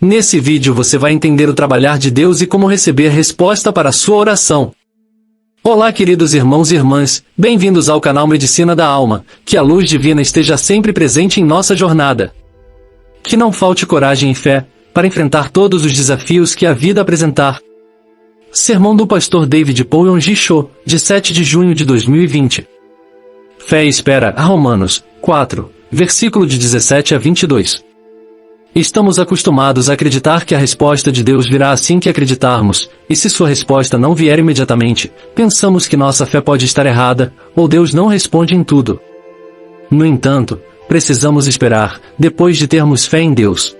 Nesse vídeo você vai entender o trabalhar de Deus e como receber resposta para a sua oração. Olá queridos irmãos e irmãs, bem-vindos ao canal Medicina da Alma, que a luz divina esteja sempre presente em nossa jornada. Que não falte coragem e fé, para enfrentar todos os desafios que a vida apresentar. Sermão do pastor David Paul Yonggi Cho, de 7 de junho de 2020. Fé e espera, Romanos 4, versículo de 17 a 22. Estamos acostumados a acreditar que a resposta de Deus virá assim que acreditarmos, e se sua resposta não vier imediatamente, pensamos que nossa fé pode estar errada, ou Deus não responde em tudo. No entanto, precisamos esperar, depois de termos fé em Deus.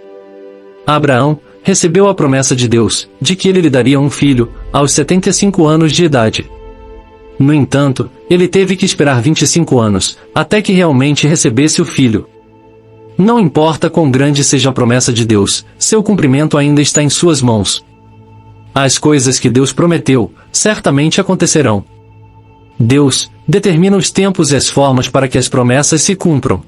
Abraão recebeu a promessa de Deus, de que ele lhe daria um filho, aos 75 anos de idade. No entanto, ele teve que esperar 25 anos, até que realmente recebesse o filho. Não importa quão grande seja a promessa de Deus, seu cumprimento ainda está em suas mãos. As coisas que Deus prometeu, certamente acontecerão. Deus determina os tempos e as formas para que as promessas se cumpram.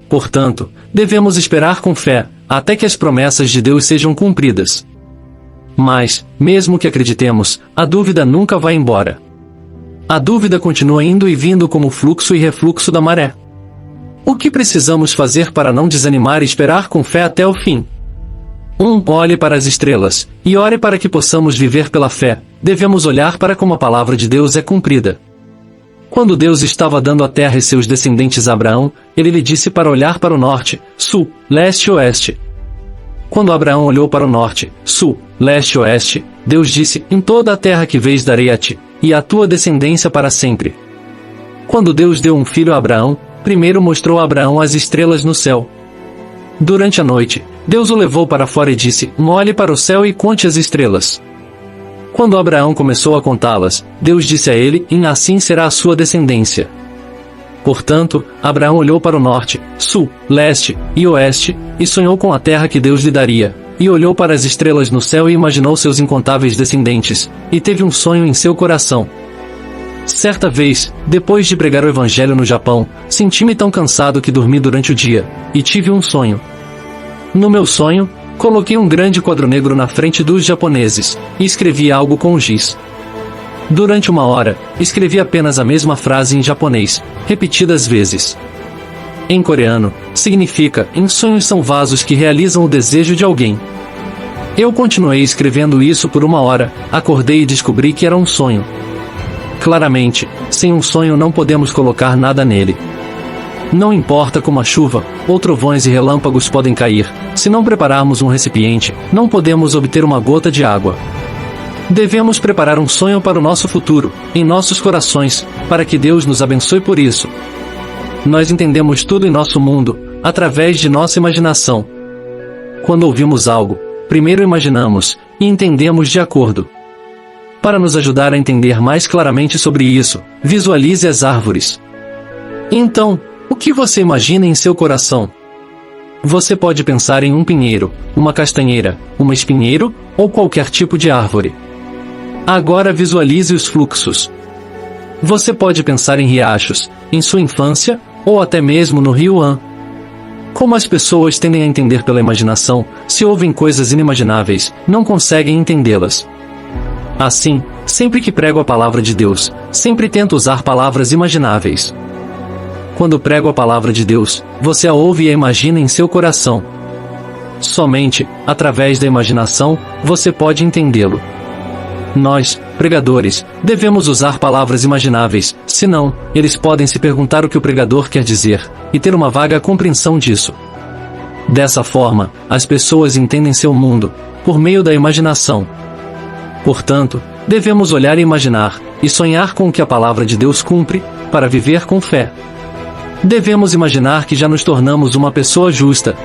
Portanto, devemos esperar com fé, até que as promessas de Deus sejam cumpridas. Mas, mesmo que acreditemos, a dúvida nunca vai embora. A dúvida continua indo e vindo como o fluxo e refluxo da maré. O que precisamos fazer para não desanimar e esperar com fé até o fim? 1. Olhe para as estrelas, e ore para que possamos viver pela fé. Devemos olhar para como a palavra de Deus é cumprida. Quando Deus estava dando a terra e seus descendentes a Abraão, ele lhe disse para olhar para o norte, sul, leste e oeste. Quando Abraão olhou para o norte, sul, leste e oeste, Deus disse, em toda a terra que vês darei a ti, e à tua descendência para sempre. Quando Deus deu um filho a Abraão, primeiro mostrou a Abraão as estrelas no céu. Durante a noite, Deus o levou para fora e disse, olhe para o céu e conte as estrelas. Quando Abraão começou a contá-las, Deus disse a ele, e assim será a sua descendência. Portanto, Abraão olhou para o norte, sul, leste e oeste, e sonhou com a terra que Deus lhe daria, e olhou para as estrelas no céu e imaginou seus incontáveis descendentes, e teve um sonho em seu coração. Certa vez, depois de pregar o evangelho no Japão, senti-me tão cansado que dormi durante o dia, e tive um sonho. No meu sonho, coloquei um grande quadro negro na frente dos japoneses, e escrevi algo com giz. Durante 1 hora, escrevi apenas a mesma frase em japonês, repetidas vezes. Em coreano, significa, sonhos são vasos que realizam o desejo de alguém. Eu continuei escrevendo isso por 1 hora, acordei e descobri que era um sonho. Claramente, sem um sonho não podemos colocar nada nele. Não importa como a chuva, ou trovões e relâmpagos podem cair, se não prepararmos um recipiente, não podemos obter uma gota de água. Devemos preparar um sonho para o nosso futuro, em nossos corações, para que Deus nos abençoe por isso. Nós entendemos tudo em nosso mundo, através de nossa imaginação. Quando ouvimos algo, primeiro imaginamos, e entendemos de acordo. Para nos ajudar a entender mais claramente sobre isso, visualize as árvores. Então, o que você imagina em seu coração? Você pode pensar em um pinheiro, uma castanheira, uma espinheiro, ou qualquer tipo de árvore. Agora visualize os fluxos. Você pode pensar em riachos, em sua infância, ou até mesmo no rio Han. Como as pessoas tendem a entender pela imaginação, se ouvem coisas inimagináveis, não conseguem entendê-las. Assim, sempre que prego a palavra de Deus, sempre tento usar palavras imagináveis. Quando prego a palavra de Deus, você a ouve e a imagina em seu coração. Somente, através da imaginação, você pode entendê-lo. Nós, pregadores, devemos usar palavras imagináveis, senão, eles podem se perguntar o que o pregador quer dizer, e ter uma vaga compreensão disso. Dessa forma, as pessoas entendem seu mundo, por meio da imaginação. Portanto, devemos olhar e imaginar, e sonhar com o que a palavra de Deus cumpre, para viver com fé. Devemos imaginar que já nos tornamos uma pessoa justa.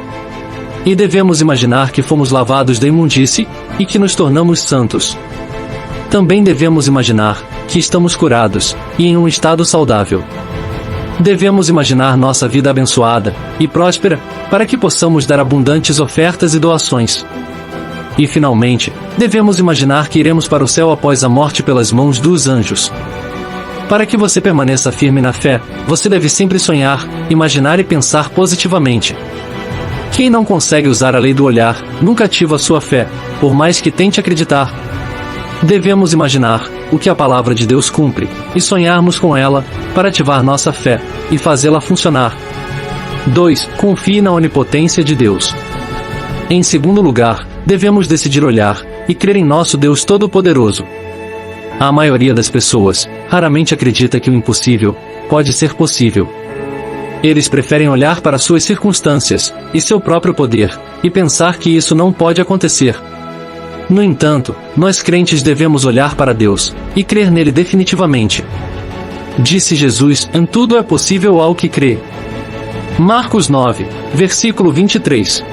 E devemos imaginar que fomos lavados da imundície, e que nos tornamos santos. Também devemos imaginar que estamos curados, e em um estado saudável. Devemos imaginar nossa vida abençoada e próspera, para que possamos dar abundantes ofertas e doações. E finalmente, devemos imaginar que iremos para o céu após a morte pelas mãos dos anjos. Para que você permaneça firme na fé, você deve sempre sonhar, imaginar e pensar positivamente. Quem não consegue usar a lei do olhar, nunca ativa sua fé, por mais que tente acreditar. Devemos imaginar o que a palavra de Deus cumpre, e sonharmos com ela, para ativar nossa fé, e fazê-la funcionar. 2. Confie na onipotência de Deus. Em segundo lugar, devemos decidir olhar, e crer em nosso Deus Todo-Poderoso. A maioria das pessoas, raramente acredita que o impossível, pode ser possível. Eles preferem olhar para suas circunstâncias, e seu próprio poder, e pensar que isso não pode acontecer. No entanto, nós crentes devemos olhar para Deus, e crer nele definitivamente. Disse Jesus, em tudo é possível ao que crê. Marcos 9, versículo 23.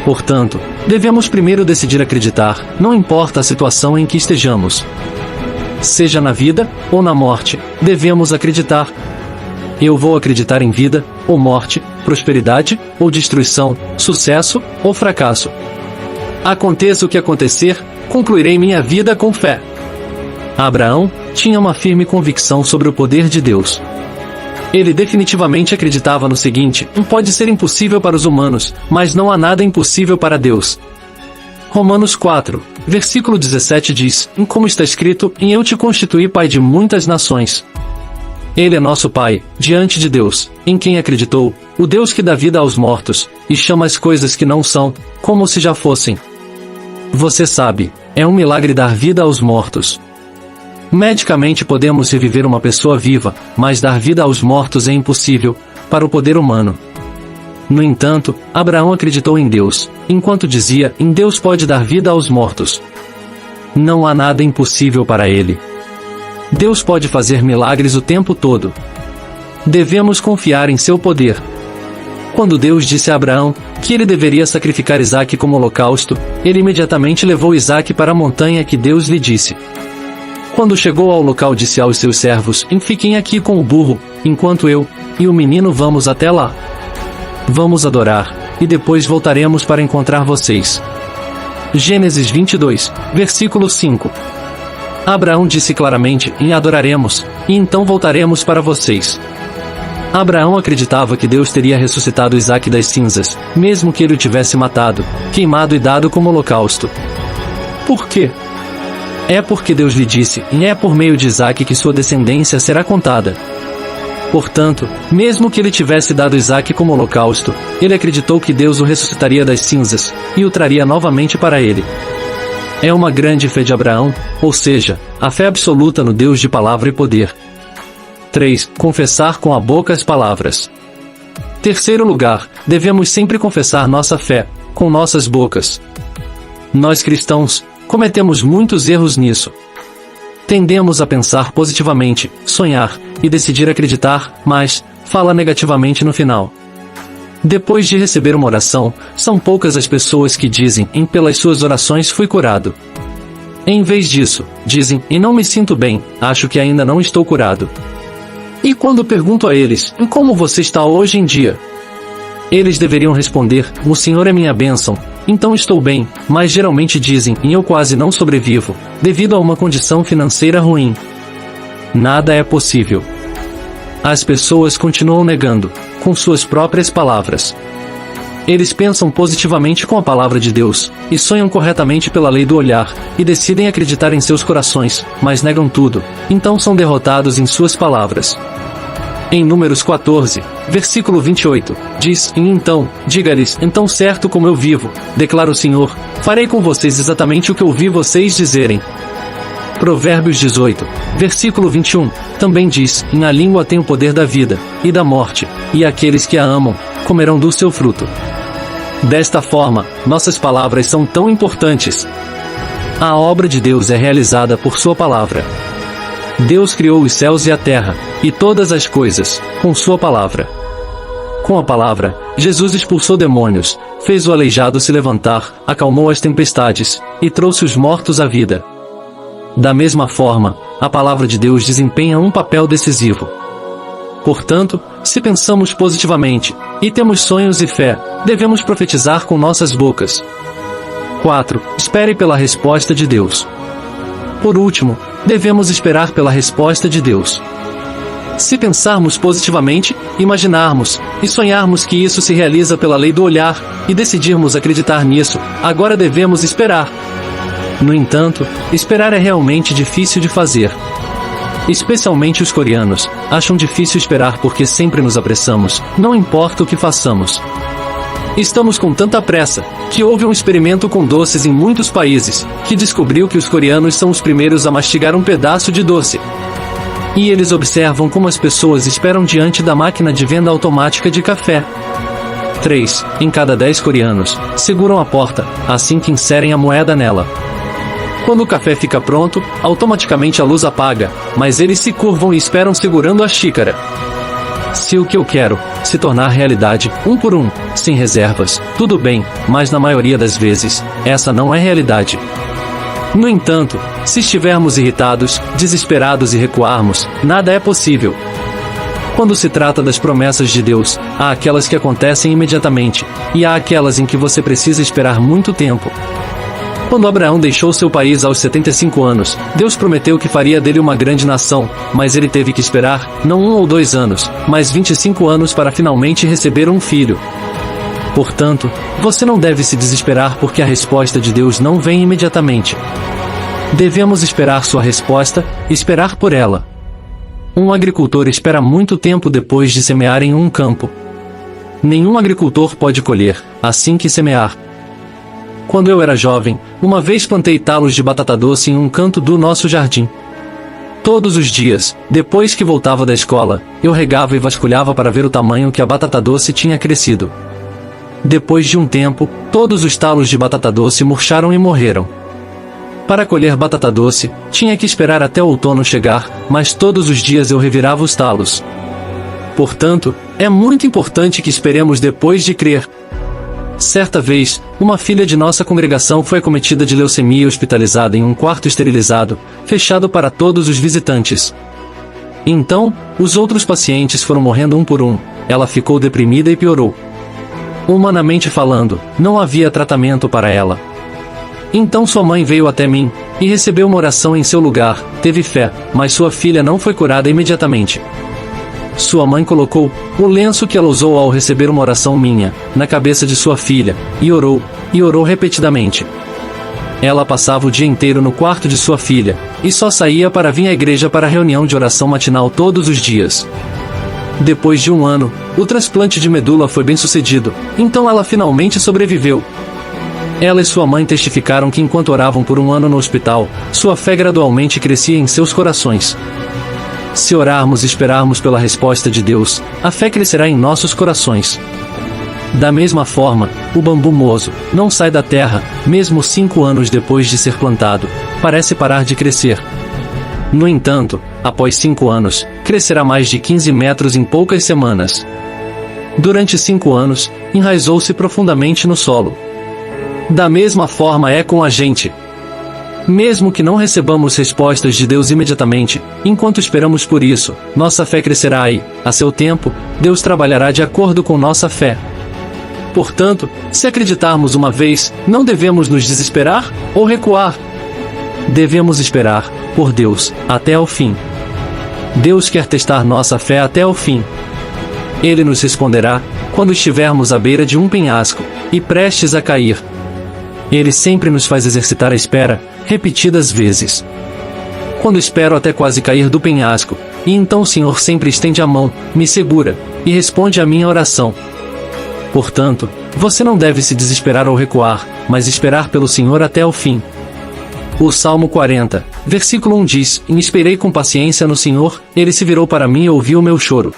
Portanto, devemos primeiro decidir acreditar, não importa a situação em que estejamos. Seja na vida, ou na morte, devemos acreditar. Eu vou acreditar em vida, ou morte, prosperidade, ou destruição, sucesso, ou fracasso. Aconteça o que acontecer, concluirei minha vida com fé. Abraão tinha uma firme convicção sobre o poder de Deus. Ele definitivamente acreditava no seguinte: pode ser impossível para os humanos, mas não há nada impossível para Deus. Romanos 4, versículo 17 diz, como está escrito, eu te constituí pai de muitas nações. Ele é nosso Pai, diante de Deus, em quem acreditou, o Deus que dá vida aos mortos, e chama as coisas que não são, como se já fossem. Você sabe, é um milagre dar vida aos mortos. Medicamente podemos reviver uma pessoa viva, mas dar vida aos mortos é impossível, para o poder humano. No entanto, Abraão acreditou em Deus, enquanto dizia, em Deus pode dar vida aos mortos. Não há nada impossível para ele. Deus pode fazer milagres o tempo todo. Devemos confiar em seu poder. Quando Deus disse a Abraão que ele deveria sacrificar Isaque como holocausto, ele imediatamente levou Isaque para a montanha que Deus lhe disse. Quando chegou ao local, disse aos seus servos, fiquem aqui com o burro, enquanto eu e o menino vamos até lá. Vamos adorar, e depois voltaremos para encontrar vocês. Gênesis 22, versículo 5. Abraão disse claramente, adoraremos, e então voltaremos para vocês. Abraão acreditava que Deus teria ressuscitado Isaque das cinzas, mesmo que ele o tivesse matado, queimado e dado como holocausto. Por quê? É porque Deus lhe disse, é por meio de Isaque que sua descendência será contada. Portanto, mesmo que ele tivesse dado Isaque como holocausto, ele acreditou que Deus o ressuscitaria das cinzas, e o traria novamente para ele. É uma grande fé de Abraão, ou seja, a fé absoluta no Deus de palavra e poder. 3. Confessar com a boca as palavras. Terceiro lugar, devemos sempre confessar nossa fé, com nossas bocas. Nós cristãos, cometemos muitos erros nisso. Tendemos a pensar positivamente, sonhar, e decidir acreditar, mas, fala negativamente no final. Depois de receber uma oração, são poucas as pessoas que dizem, pelas suas orações fui curado. Em vez disso, dizem, não me sinto bem, acho que ainda não estou curado. E quando pergunto a eles, como você está hoje em dia? Eles deveriam responder, o Senhor é minha bênção, então estou bem, mas geralmente dizem, eu quase não sobrevivo, devido a uma condição financeira ruim. Nada é possível. As pessoas continuam negando, com suas próprias palavras. Eles pensam positivamente com a palavra de Deus, e sonham corretamente pela lei do olhar, e decidem acreditar em seus corações, mas negam tudo, então são derrotados em suas palavras. Em Números 14, versículo 28, diz, então, diga-lhes, então certo como eu vivo, declara o Senhor, farei com vocês exatamente o que ouvi vocês dizerem. Provérbios 18, versículo 21, também diz, a língua tem o poder da vida, e da morte, e aqueles que a amam, comerão do seu fruto. Desta forma, nossas palavras são tão importantes. A obra de Deus é realizada por sua palavra. Deus criou os céus e a terra, e todas as coisas, com sua palavra. Com a palavra, Jesus expulsou demônios, fez o aleijado se levantar, acalmou as tempestades, e trouxe os mortos à vida. Da mesma forma, a palavra de Deus desempenha um papel decisivo. Portanto, se pensamos positivamente, e temos sonhos e fé, devemos profetizar com nossas bocas. 4. Espere pela resposta de Deus. Por último, devemos esperar pela resposta de Deus. Se pensarmos positivamente, imaginarmos e sonharmos que isso se realiza pela lei do olhar, e decidirmos acreditar nisso, agora devemos esperar. No entanto, esperar é realmente difícil de fazer. Especialmente os coreanos, acham difícil esperar porque sempre nos apressamos, não importa o que façamos. Estamos com tanta pressa, que houve um experimento com doces em muitos países, que descobriu que os coreanos são os primeiros a mastigar um pedaço de doce. E eles observam como as pessoas esperam diante da máquina de venda automática de café. 3 em cada 10 coreanos seguram a porta, assim que inserem a moeda nela. Quando o café fica pronto, automaticamente a luz apaga, mas eles se curvam e esperam segurando a xícara. Se o que eu quero se tornar realidade, um por um, sem reservas, tudo bem, mas na maioria das vezes, essa não é realidade. No entanto, se estivermos irritados, desesperados e recuarmos, nada é possível. Quando se trata das promessas de Deus, há aquelas que acontecem imediatamente, e há aquelas em que você precisa esperar muito tempo. Quando Abraão deixou seu país aos 75 anos, Deus prometeu que faria dele uma grande nação, mas ele teve que esperar, não 1 ou 2 anos, mas 25 anos para finalmente receber um filho. Portanto, você não deve se desesperar porque a resposta de Deus não vem imediatamente. Devemos esperar sua resposta, esperar por ela. Um agricultor espera muito tempo depois de semear em um campo. Nenhum agricultor pode colher, assim que semear. Quando eu era jovem, uma vez plantei talos de batata doce em um canto do nosso jardim. Todos os dias, depois que voltava da escola, eu regava e vasculhava para ver o tamanho que a batata doce tinha crescido. Depois de um tempo, todos os talos de batata doce murcharam e morreram. Para colher batata doce, tinha que esperar até o outono chegar, mas todos os dias eu revirava os talos. Portanto, é muito importante que esperemos depois de crer. Certa vez, uma filha de nossa congregação foi acometida de leucemia e hospitalizada em um quarto esterilizado, fechado para todos os visitantes. Então, os outros pacientes foram morrendo um por um, ela ficou deprimida e piorou. Humanamente falando, não havia tratamento para ela. Então sua mãe veio até mim, e recebeu uma oração em seu lugar, teve fé, mas sua filha não foi curada imediatamente. Sua mãe colocou o lenço que ela usou ao receber uma oração minha, na cabeça de sua filha, e orou repetidamente. Ela passava o dia inteiro no quarto de sua filha, e só saía para vir à igreja para a reunião de oração matinal todos os dias. Depois de 1 ano, o transplante de medula foi bem sucedido, então ela finalmente sobreviveu. Ela e sua mãe testificaram que enquanto oravam por 1 ano no hospital, sua fé gradualmente crescia em seus corações. Se orarmos e esperarmos pela resposta de Deus, a fé crescerá em nossos corações. Da mesma forma, o bambu moso não sai da terra, mesmo 5 anos depois de ser plantado, parece parar de crescer. No entanto, após 5 anos, crescerá mais de 15 metros em poucas semanas. Durante 5 anos, enraizou-se profundamente no solo. Da mesma forma é com a gente. Mesmo que não recebamos respostas de Deus imediatamente, enquanto esperamos por isso, nossa fé crescerá e, a seu tempo, Deus trabalhará de acordo com nossa fé. Portanto, se acreditarmos uma vez, não devemos nos desesperar ou recuar. Devemos esperar, por Deus, até ao fim. Deus quer testar nossa fé até ao fim. Ele nos responderá, quando estivermos à beira de um penhasco, e prestes a cair. Ele sempre nos faz exercitar a espera, repetidas vezes. Quando espero até quase cair do penhasco, e então o Senhor sempre estende a mão, me segura, e responde à minha oração. Portanto, você não deve se desesperar ou recuar, mas esperar pelo Senhor até o fim. O Salmo 40, versículo 1 diz, e esperei com paciência no Senhor, ele se virou para mim e ouviu o meu choro.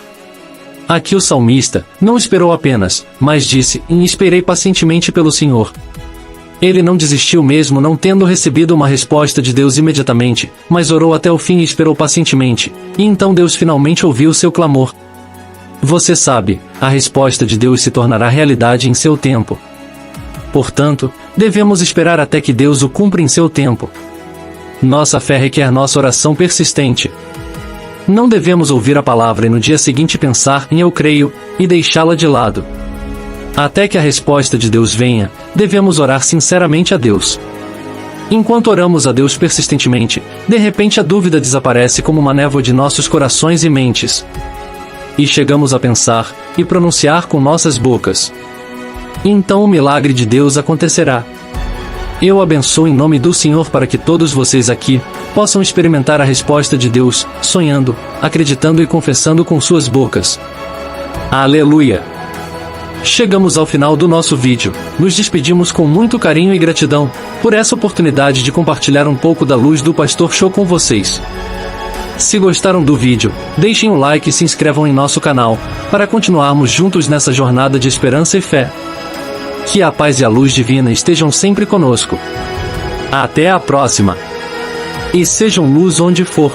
Aqui o salmista não esperou apenas, mas disse, e esperei pacientemente pelo Senhor. Ele não desistiu mesmo não tendo recebido uma resposta de Deus imediatamente, mas orou até o fim e esperou pacientemente, e então Deus finalmente ouviu seu clamor. Você sabe, a resposta de Deus se tornará realidade em seu tempo. Portanto, devemos esperar até que Deus o cumpra em seu tempo. Nossa fé requer nossa oração persistente. Não devemos ouvir a palavra e no dia seguinte pensar em eu creio, e deixá-la de lado. Até que a resposta de Deus venha, devemos orar sinceramente a Deus. Enquanto oramos a Deus persistentemente, de repente a dúvida desaparece como uma névoa de nossos corações e mentes. E chegamos a pensar e pronunciar com nossas bocas. E então o milagre de Deus acontecerá. Eu abençoo em nome do Senhor para que todos vocês aqui possam experimentar a resposta de Deus, sonhando, acreditando e confessando com suas bocas. Aleluia! Chegamos ao final do nosso vídeo. Nos despedimos com muito carinho e gratidão por essa oportunidade de compartilhar um pouco da luz do Pastor Show com vocês. Se gostaram do vídeo, deixem um like e se inscrevam em nosso canal, para continuarmos juntos nessa jornada de esperança e fé. Que a paz e a luz divina estejam sempre conosco. Até a próxima! E sejam luz onde for.